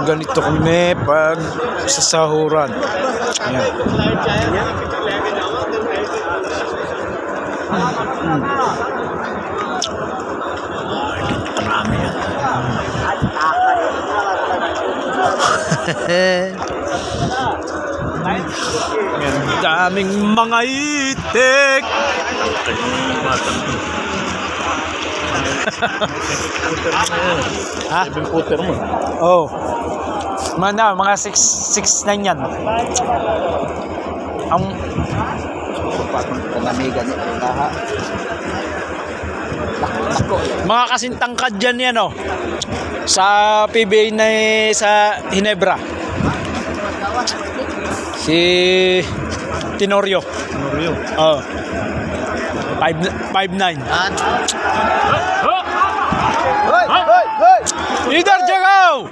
Ganito kami pag sasahuran. Ayan. Marami yan. Ang daming mga itik. Ha? 7-footer mo. Oh. Mga 6'9" yan. Ang Panamigan niya. mga kasing tangkad dyan yan, oh. Sa PBA na sa Hinebra. Si Tenorio. Tenorio. Oh. 5'9". Hoy! Hoy! Hoy! Leader Jagaw!